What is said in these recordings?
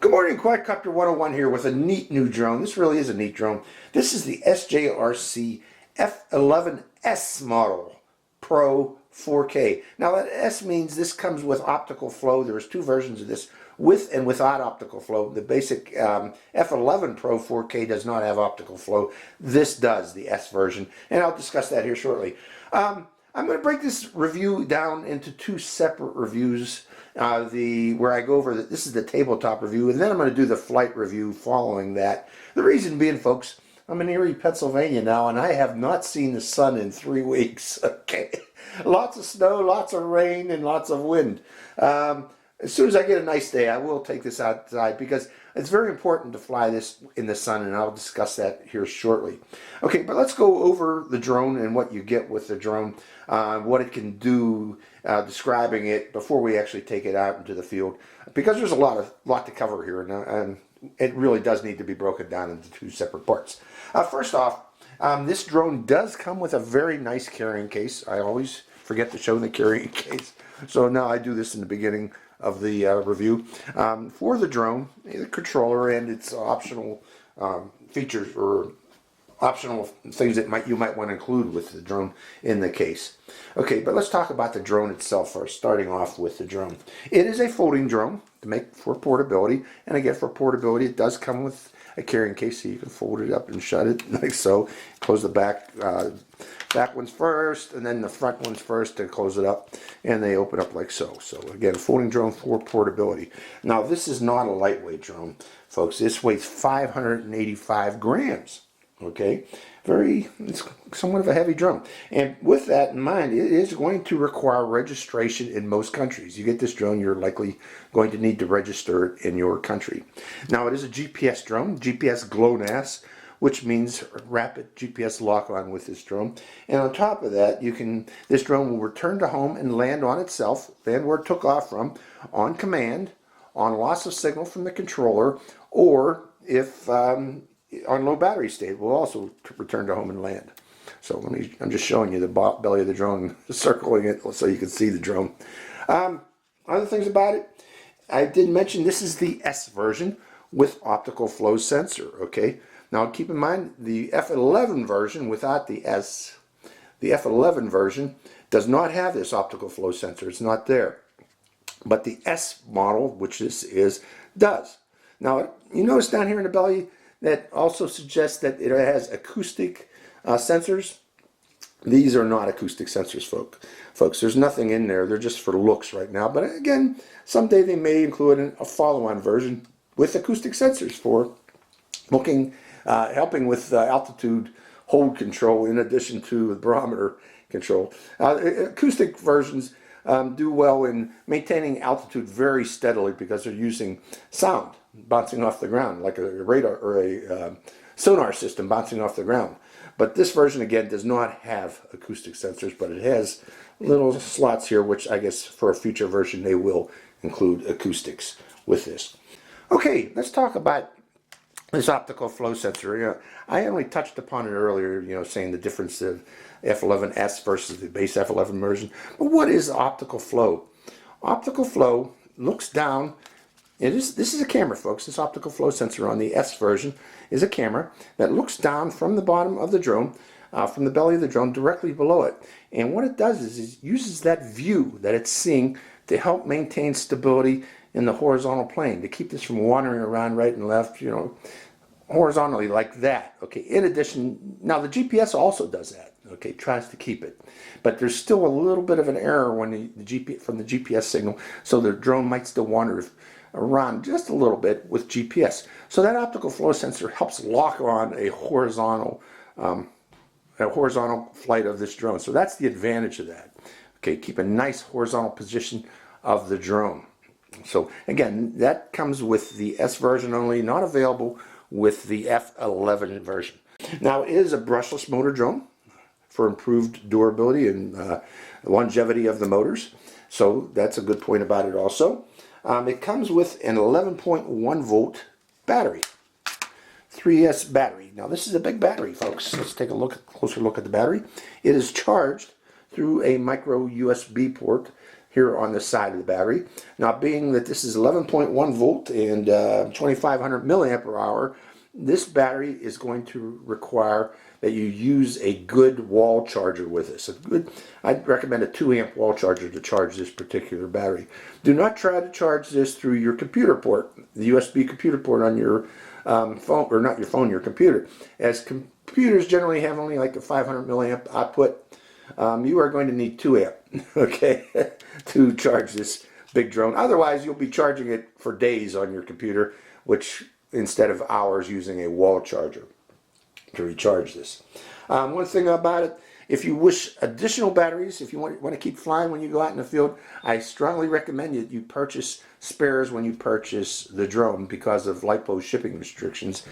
Good morning, Quadcopter 101 here with a neat new drone. This really is a neat drone. This is the SJRC F11S model Pro 4K. Now that S means this comes with optical flow. There's two versions of this, with and without optical flow. The basic F11 Pro 4K does not have optical flow. This does, the S version, and I'll discuss that here shortly. I'm going to break this review down into two separate reviews. Where I go over this is the tabletop review, and then I'm going to do the flight review following that. The reason being, folks, I'm in Erie, Pennsylvania now, and I have not seen the sun in 3 weeks. Okay, lots of snow, lots of rain, and lots of wind. As soon as I get a nice day, I will take this outside because it's very important to fly this in the sun, and I'll discuss that here shortly. Okay, but let's go over the drone and what you get with the drone, what it can do, describing it before we actually take it out into the field, because there's a lot to cover here, and it really does need to be broken down into two separate parts. First off, this drone does come with a very nice carrying case. I always forget to show the carrying case, so now I do this in the beginning of the review. For the drone, the controller and its optional features or optional things that you might want to include with the drone in the case. Okay, but let's talk about the drone itself first, starting off with the drone. It is a folding drone to make for portability, and again, for portability it does come with a carrying case, so you can fold it up and shut it like so. Close the back ones first, and then the front ones first to close it up, and they open up like so. So again, folding drone for portability. Now this is not a lightweight drone, folks. This weighs 585 grams. Okay, it's somewhat of a heavy drone, and with that in mind, it is going to require registration in most countries. You get this drone, you're likely going to need to register it in your country. Now it is a GPS drone, GPS GLONASS, which means rapid GPS lock-on with this drone. And on top of that, this drone will return to home and land on itself, land where it took off from, on command, on loss of signal from the controller, or if on low battery state, will also return to home and land. So I'm just showing you the belly of the drone, circling it so you can see the drone. Other things about it, I did mention this is the S version with optical flow sensor. Okay, now keep in mind the F11 version without the S, the F11 version does not have this optical flow sensor. It's not there. But the S model, which this is, does. Now you notice down here in the belly that also suggests that it has acoustic sensors. These are not acoustic sensors, folks. There's nothing in there. They're just for looks right now. But again, someday they may include a follow-on version with acoustic sensors for looking, helping with altitude hold control in addition to the barometer control. Acoustic versions do well in maintaining altitude very steadily because they're using sound bouncing off the ground, like a radar or a sonar system bouncing off the ground. But this version, again, does not have acoustic sensors, but it has little slots here, which I guess for a future version they will include acoustics with this. Okay, let's talk about this optical flow sensor. I only touched upon it earlier, saying the difference of F11S versus the base F11 version. But what is optical flow? Optical flow looks down. This is a camera, folks. This optical flow sensor on the S version is a camera that looks down from the bottom of the drone, from the belly of the drone, directly below it. And what it does is it uses that view that it's seeing to help maintain stability in the horizontal plane, to keep this from wandering around right and left, horizontally like that. Okay. In addition, now the GPS also does that. Okay, tries to keep it, but there's still a little bit of an error when from the GPS signal, so the drone might still wander around just a little bit with GPS. So that optical flow sensor helps lock on a horizontal flight of this drone. So that's the advantage of that. Okay, keep a nice horizontal position of the drone. So again, that comes with the S version only, not available with the F11 version. Now it is a brushless motor drone for improved durability and longevity of the motors. So that's a good point about it also. It comes with an 11.1 volt battery, 3S battery. Now this is a big battery, folks. Let's take a closer look at the battery. It is charged through a micro USB port here on the side of the battery. Now, being that this is 11.1 volt and 2500 milliampere hour, this battery is going to require that you use a good wall charger with this. I'd recommend a 2 amp wall charger to charge this particular battery. Do not try to charge this through your computer port, the USB computer port on your phone, or not your phone, your computer. As computers generally have only like a 500 milliamp output, you are going to need 2 amp, okay, to charge this big drone. Otherwise, you'll be charging it for days on your computer, which instead of hours, using a wall charger to recharge this. One thing about it, if you wish additional batteries, if you want to keep flying when you go out in the field, I strongly recommend that you purchase spares when you purchase the drone, because of LIPO shipping restrictions.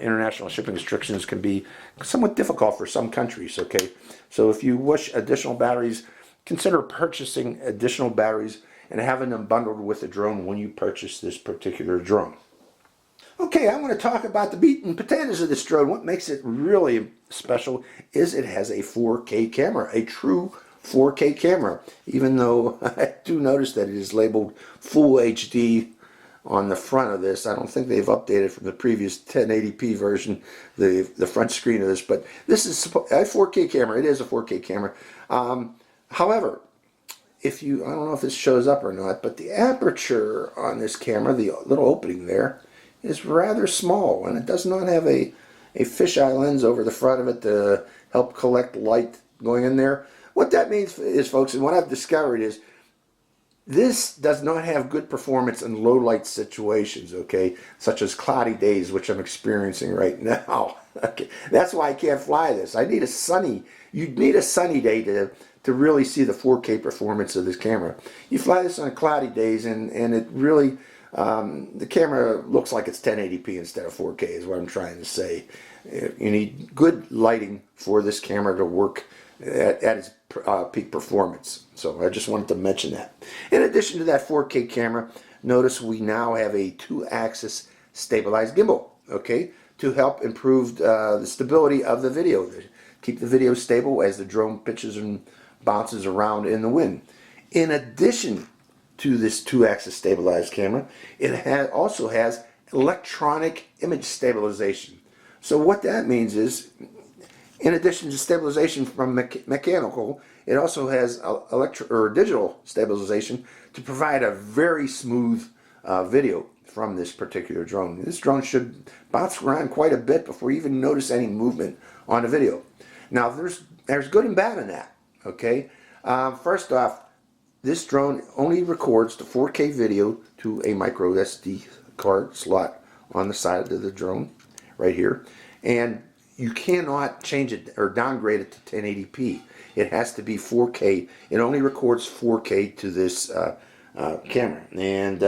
International shipping restrictions can be somewhat difficult for some countries, okay? So if you wish additional batteries, consider purchasing additional batteries and having them bundled with the drone when you purchase this particular drone. Okay, I want to talk about the meat and potatoes of this drone. What makes it really special is it has a 4K camera, a true 4K camera, even though I do notice that it is labeled Full HD on the front of this. I don't think they've updated from the previous 1080p version, the front screen of this, but this is a 4K camera. It is a 4K camera. However, I don't know if this shows up or not, but the aperture on this camera, the little opening there, is rather small, and it does not have a fisheye lens over the front of it to help collect light going in there. What that means is, folks, and what I've discovered is, this does not have good performance in low light situations, okay, such as cloudy days, which I'm experiencing right now. Okay, that's why I can't fly this. You'd need a sunny day to really see the 4K performance of this camera. You fly this on cloudy days, and it really, the camera looks like it's 1080p instead of 4K, is what I'm trying to say. You need good lighting for this camera to work at its peak performance. So I just wanted to mention that. In addition to that 4K camera, notice we now have a 2-axis stabilized gimbal, okay, to help improve the stability of the video. Keep the video stable as the drone pitches and bounces around in the wind. In addition to this 2-axis stabilized camera, it also has electronic image stabilization. So what that means is, in addition to stabilization from mechanical, it also has digital stabilization to provide a very smooth video from this particular drone. This drone should bounce around quite a bit before you even notice any movement on the video. Now, there's good and bad in that, okay? First off, this drone only records the 4K video to a micro SD card slot on the side of the drone, right here. And you cannot change it or downgrade it to 1080p. It has to be 4K. It only records 4K to this camera. And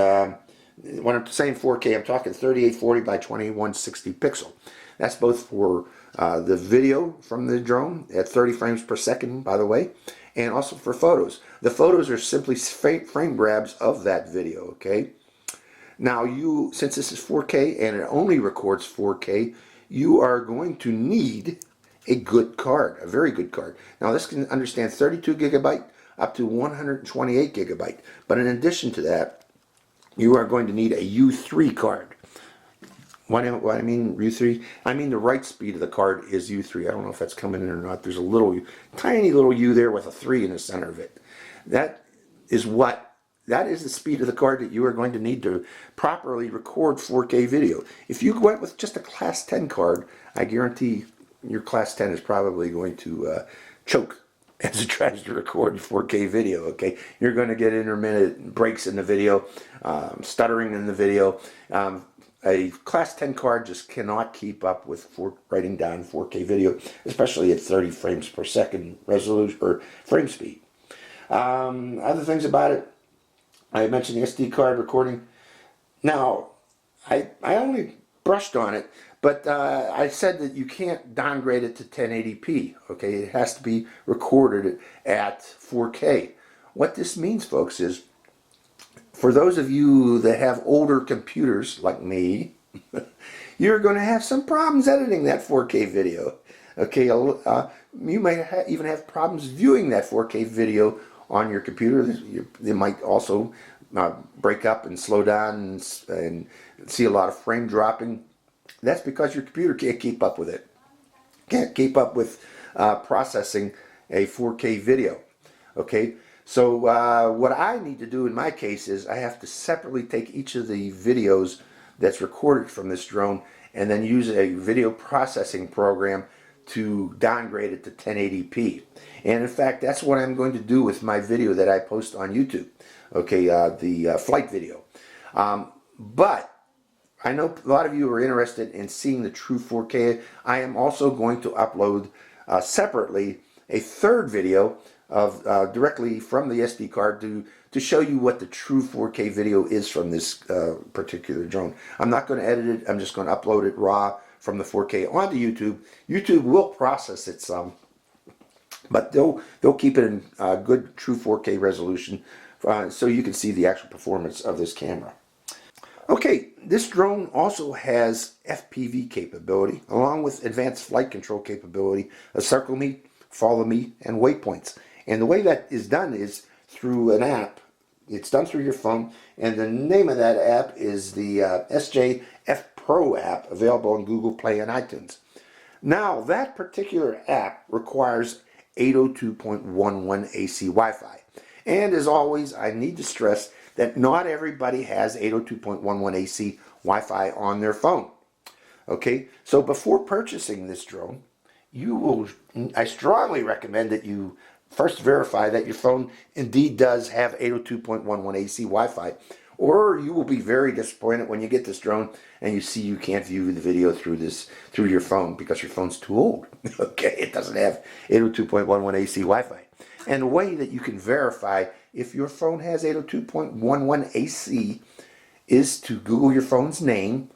when I'm saying 4K, I'm talking 3840 by 2160 pixel. That's both for the video from the drone at 30 frames per second, by the way, and also for photos. The photos are simply frame grabs of that video, okay? Now, since this is 4K and it only records 4K, you are going to need a good card, a very good card. Now, this can understand 32 gigabyte up to 128 gigabyte. But in addition to that, you are going to need a U3 card. What I mean U3? I mean the write speed of the card is U3. I don't know if that's coming in or not. There's a tiny little U there with a 3 in the center of it. That is the speed of the card that you are going to need to properly record 4K video. If you went with just a Class 10 card, I guarantee your Class 10 is probably going to choke as it tries to record 4K video, okay? You're going to get intermittent breaks in the video, stuttering in the video. A Class 10 card just cannot keep up with writing down 4K video, especially at 30 frames per second resolution or frame speed. Other things about it, I mentioned the SD card recording. Now, I only brushed on it, but I said that you can't downgrade it to 1080p, okay? It has to be recorded at 4K. What this means, folks, is for those of you that have older computers like me, you're going to have some problems editing that 4K video. Okay, you might even have problems viewing that 4K video on your computer. They might also break up and slow down and see a lot of frame dropping. That's because your computer can't keep up with it. Can't keep up with processing a 4K video. Okay, so what I need to do in my case is I have to separately take each of the videos that's recorded from this drone and then use a video processing program to downgrade it to 1080p. And in fact, that's what I'm going to do with my video that I post on YouTube. Okay, the flight video. But I know a lot of you are interested in seeing the true 4K. I am also going to upload separately a third video of directly from the SD card to show you what the true 4K video is from this particular drone. I'm not going to edit it. I'm just going to upload it raw from the 4K onto YouTube. YouTube will process it some, but they'll keep it in good true 4K resolution so you can see the actual performance of this camera. Okay, this drone also has FPV capability along with advanced flight control capability of circle me, follow me, and waypoints. And the way that is done is through an app. It's done through your phone, and the name of that app is the SJRC Pro app, available on Google Play and iTunes. Now, that particular app requires 802.11 AC Wi-Fi. And as always, I need to stress that not everybody has 802.11 AC Wi-Fi on their phone. Okay, so before purchasing this drone, I strongly recommend that you first verify that your phone indeed does have 802.11 AC Wi-Fi, or you will be very disappointed when you get this drone and you see you can't view the video through your phone because your phone's too old. Okay, it doesn't have 802.11 AC Wi-Fi. And the way that you can verify if your phone has 802.11 AC is to Google your phone's name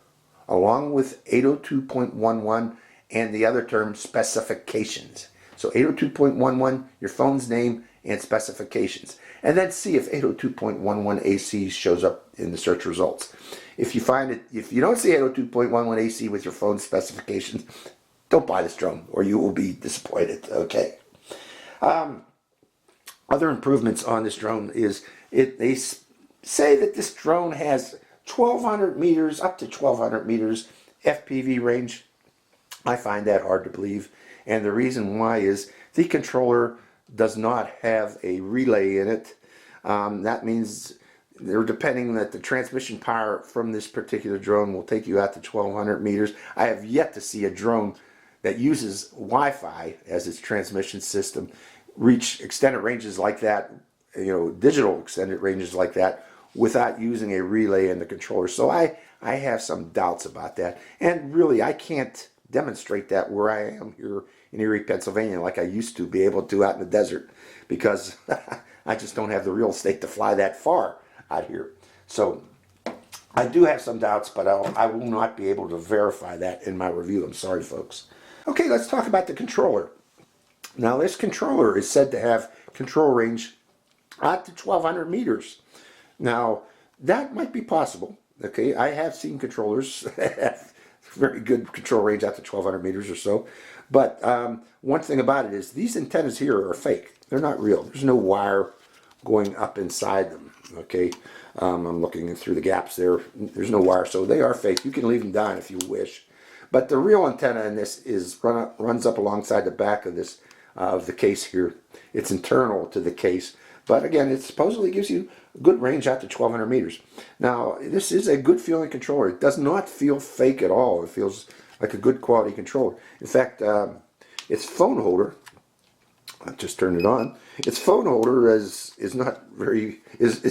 along with 802.11 and the other term specifications. So 802.11, your phone's name and specifications. And then see if 802.11 AC shows up in the search results. If you don't see 802.11 AC with your phone's specifications, don't buy this drone or you will be disappointed. Okay. Other improvements on this drone is they say that this drone has 1,200 meters, up to 1,200 meters FPV range. I find that hard to believe, and the reason why is the controller does not have a relay in it. That means they're depending that the transmission power from this particular drone will take you out to 1,200 meters. I have yet to see a drone that uses Wi-Fi as its transmission system reach extended ranges like that, digital extended ranges like that, without using a relay in the controller. So I have some doubts about that, and really I can't demonstrate that where I am here in Erie, Pennsylvania, like I used to be able to out in the desert, because I just don't have the real estate to fly that far out here. So I do have some doubts, but I will not be able to verify that in my review. I'm sorry, folks. Okay, let's talk about the controller. Now, this controller is said to have control range out to 1,200 meters. Now, that might be possible. Okay, I have seen controllers have very good control range out to 1,200 meters or so. But one thing about it is these antennas here are fake. They're not real. There's no wire going up inside them. Okay, I'm looking through the gaps there. There's no wire, so they are fake. You can leave them down if you wish. But the real antenna in this runs up alongside the back of this of the case here. It's internal to the case, but again, it supposedly gives you good range out to 1,200 meters. Now, this is a good feeling controller. It does not feel fake at all. It feels like a good quality controller. In fact, its phone holder, I just turned it on. Its phone holder is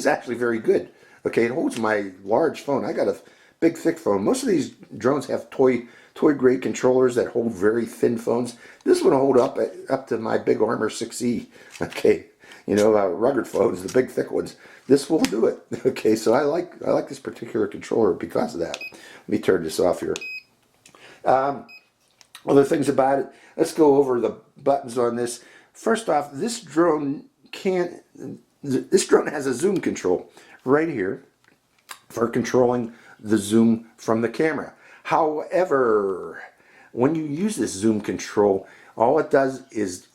actually very good. Okay, it holds my large phone. I got a big thick phone. Most of these drones have toy grade controllers that hold very thin phones. This one will hold up to my big Armor 6E. Okay, rugged phones, the big thick ones. This will do it. Okay, so I like this particular controller because of that. Let me turn this off here. Other things about it. Let's go over the buttons on this. First off, this drone has a zoom control right here for controlling the zoom from the camera. However, when you use this zoom control, all it does is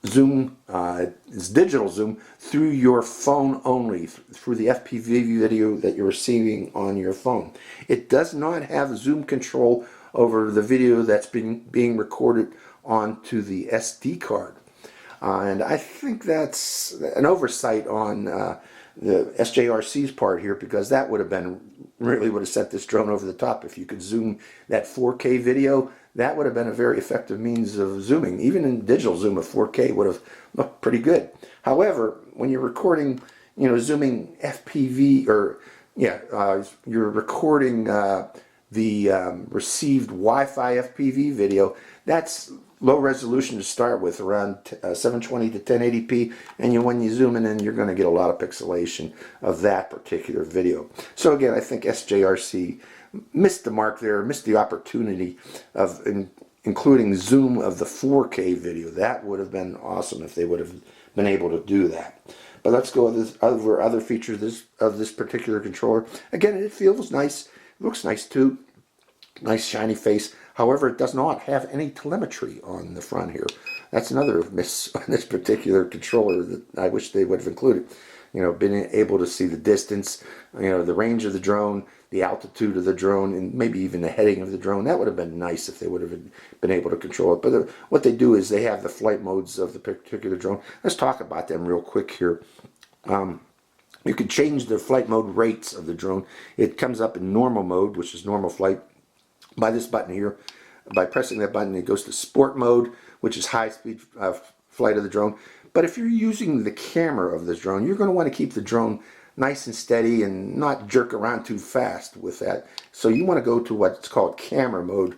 zoom, it's digital zoom through your phone only, through the FPV video that you're receiving on your phone. It does not have zoom control over the video that's being recorded onto the SD card. And I think that's an oversight on the SJRC's part here, because that would have been, really would have sent this drone over the top. If you could zoom that 4K video, that would have been a very effective means of zooming. Even in digital zoom, a 4K would have looked pretty good. However, when you're recording, zooming FPV, or you're recording the received Wi-Fi FPV video, that's low resolution to start with, around 720 to 1080p, and when you zoom in, you're going to get a lot of pixelation of that particular video. So again, I think SJRC missed the mark there, missed the opportunity of including zoom of the 4K video. That would have been awesome if they would have been able to do that. But let's go over other features of this particular controller. Again, it feels nice, it looks nice too, nice shiny face. However, it does not have any telemetry on the front here. That's another miss on this particular controller that I wish they would have included. Being able to see the distance, the range of the drone, the altitude of the drone, and maybe even the heading of the drone. That would have been nice if they would have been able to control it. But what they do is they have the flight modes of the particular drone. Let's talk about them real quick here. You can change the flight mode rates of the drone. It comes up in normal mode, which is normal flight, by this button here. By pressing that button, it goes to sport mode, which is high-speed flight of the drone. But if you're using the camera of this drone, you're going to want to keep the drone nice and steady and not jerk around too fast with that. So you want to go to what's called camera mode.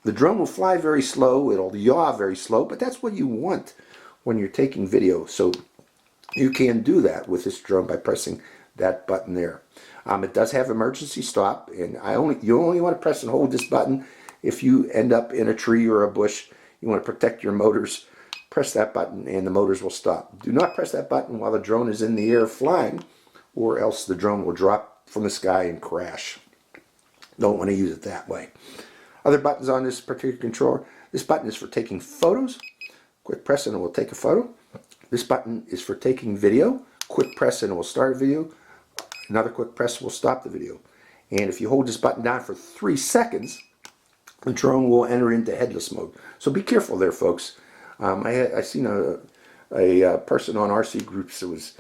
The drone will fly very slow, it'll yaw very slow, but that's what you want when you're taking video. So you can do that with this drone by pressing that button there. It does have emergency stop, and you only want to press and hold this button if you end up in a tree or a bush. You want to protect your motors. Press that button and the motors will stop. Do not press that button while the drone is in the air flying, or else the drone will drop from the sky and crash. Don't want to use it that way. Other buttons on this particular controller. This button is for taking photos. Quick press and it will take a photo. This button is for taking video. Quick press and it will start a video. Another quick press will stop the video. And if you hold this button down for 3 seconds, the drone will enter into headless mode. So be careful there, folks. I seen a person on RC groups that was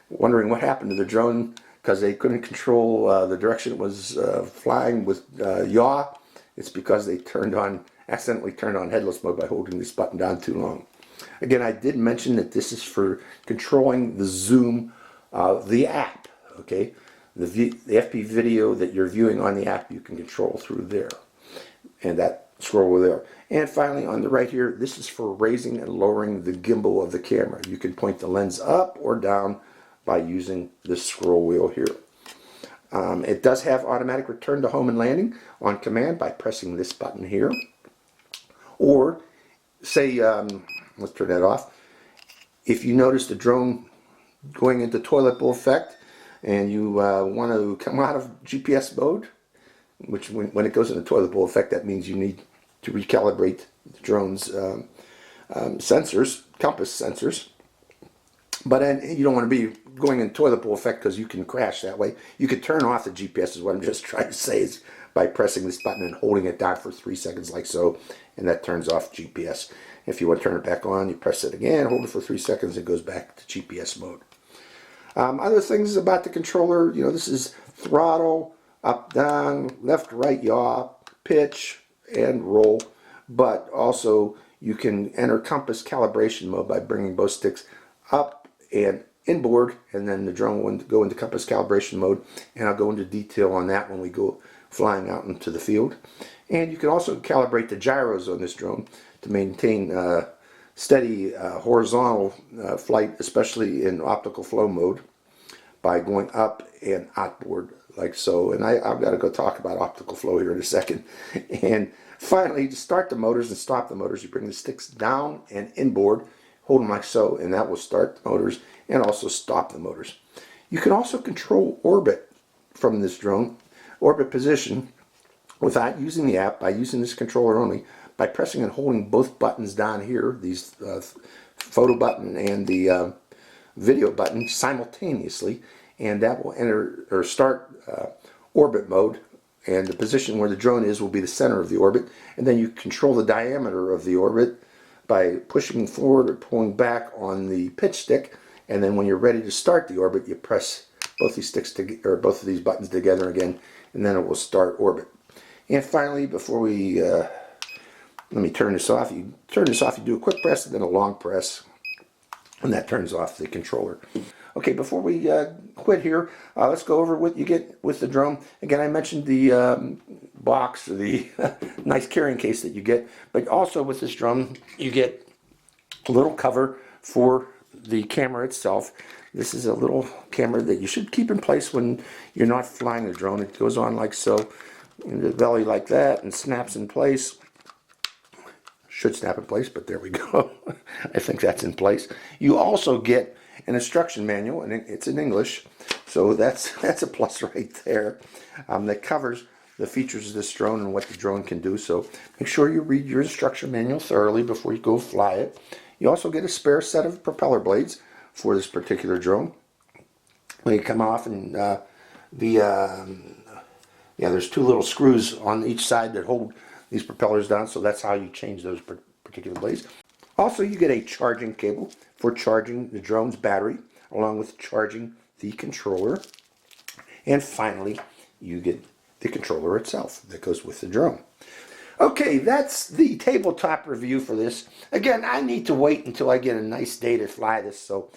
wondering what happened to the drone because they couldn't control the direction it was flying with yaw. It's because they accidentally turned on headless mode by holding this button down too long. Again, I did mention that this is for controlling the zoom of the app. Okay, the FPV video that you're viewing on the app, you can control through there, and that scroll there. And finally, on the right here, this is for raising and lowering the gimbal of the camera. You can point the lens up or down by using this scroll wheel here. It does have automatic return to home and landing on command by pressing this button here. Or say, let's turn that off. If you notice the drone going into toilet bowl effect and you want to come out of GPS mode, which when it goes into toilet bowl effect, that means you need to recalibrate the drone's sensors, compass sensors. But you don't want to be going in toilet bowl effect because you can crash that way. You could turn off the GPS, is what I'm just trying to say, is by pressing this button and holding it down for 3 seconds like so, and that turns off GPS. If you want to turn it back on, you press it again, hold it for 3 seconds, it goes back to GPS mode. Other things about the controller, this is throttle, up, down, left, right, yaw, pitch, and roll. But also you can enter compass calibration mode by bringing both sticks up and inboard, and then the drone will go into compass calibration mode, and I'll go into detail on that when we go flying out into the field. And you can also calibrate the gyros on this drone to maintain steady horizontal flight, especially in optical flow mode, by going up and outboard like so. And I've got to go talk about optical flow here in a second. And finally, to start the motors and stop the motors, you bring the sticks down and inboard, hold them like so, and that will start the motors and also stop the motors. You can also control orbit from this drone, orbit position, without using the app, by using this controller only, by pressing and holding both buttons down here, these photo button and the video button simultaneously, and that will enter or start orbit mode, and the position where the drone is will be the center of the orbit, and then you control the diameter of the orbit by pushing forward or pulling back on the pitch stick, and then when you're ready to start the orbit, you press both these sticks or both of these buttons together again, and then it will start orbit. And finally, before we let me turn this off. You turn this off, you do a quick press and then a long press, and that turns off the controller. Okay, before we quit here, let's go over what you get with the drone. Again, I mentioned the box, or the nice carrying case that you get, but also with this drone, you get a little cover for the camera itself. This is a little camera that you should keep in place when you're not flying the drone. It goes on like so, in the belly like that, and snaps in place. Should snap in place, but there we go. I think that's in place. You also get an instruction manual, and it's in English, so that's a plus right there. That covers the features of this drone and what the drone can do. So make sure you read your instruction manual thoroughly before you go fly it. You also get a spare set of propeller blades for this particular drone. They come off, and there's two little screws on each side that hold these propellers down, so that's how you change those particular blades. Also, you get a charging cable for charging the drone's battery, along with charging the controller. And finally, you get the controller itself that goes with the drone. Okay, that's the tabletop review for this. Again, I need to wait until I get a nice day to fly this, so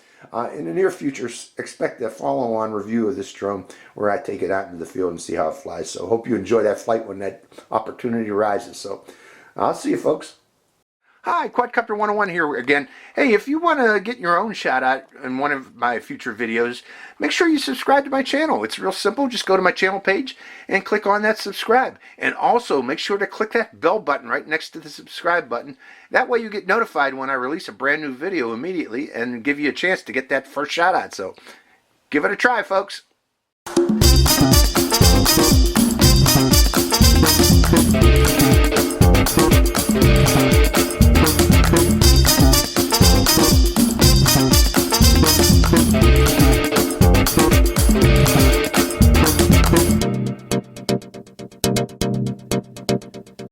in the near future, expect a follow-on review of this drone where I take it out into the field and see how it flies. So hope you enjoy that flight when that opportunity arises. So I'll see you, folks. Hi, Quadcopter 101 here again. Hey, if you want to get your own shout out in one of my future videos, make sure you subscribe to my channel. It's real simple. Just go to my channel page and click on that subscribe. And also make sure to click that bell button right next to the subscribe button. That way you get notified when I release a brand new video immediately and give you a chance to get that first shout out. So give it a try, folks.